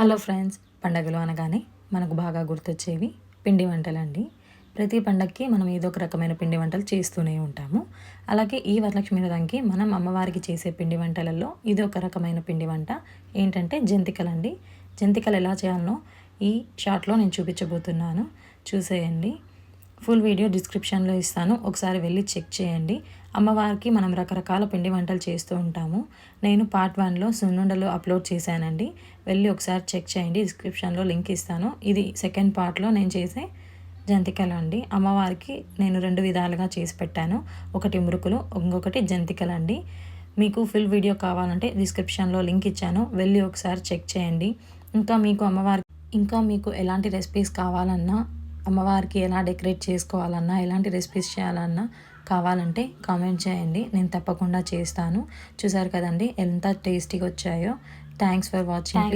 Hello friends, పండగలు అనగానే మనకు బాగా గుర్తొచ్చేవి పిండి వంటలండి. ప్రతి పండగకి మనం ఏదో ఒక రకమైన పిండి వంటలు చేస్తూనే ఉంటాము. అలాగే ఈ వరలక్ష్మి వ్రతంకి మనం అమ్మవారికి చేసే పిండి వంటలలో ఇది ఒక రకమైన పిండి వంట ఏంటంటే జంతికలండి. జంతికలు ఎలా చేయాలనో ఈ షార్ట్లో నేను చూపించబోతున్నాను, చూసేయండి. ఫుల్ వీడియో డిస్క్రిప్షన్లో ఇస్తాను, ఒకసారి వెళ్ళి చెక్ చేయండి. అమ్మవారికి మనం రకరకాల పిండి వంటలు చేస్తూ ఉంటాము. నేను పార్ట్ 1లో సున్నుండలు అప్లోడ్ చేశానండి, వెళ్ళి ఒకసారి చెక్ చేయండి. డిస్క్రిప్షన్లో లింక్ ఇస్తాను. ఇది సెకండ్ పార్ట్లో నేను చేసే జంతికలు అండి. అమ్మవారికి నేను 2 విధాలుగా చేసి పెట్టాను, ఒకటి మురుకులు, ఇంకొకటి జంతికలు అండి. మీకు ఫుల్ వీడియో కావాలంటే డిస్క్రిప్షన్లో లింక్ ఇచ్చాను, వెళ్ళి ఒకసారి చెక్ చేయండి. ఇంకా మీకు ఎలాంటి రెసిపీస్ కావాలన్నా, అమ్మవారికి ఎలా డెకరేట్ చేసుకోవాలన్నా, ఎలాంటి రెసిపీస్ చేయాలన్నా కావాలంటే కామెంట్ చేయండి, నేను తప్పకుండా చేస్తాను. చూసారు కదండి ఎంత టేస్టీగా వచ్చాయో. Thanks for watching.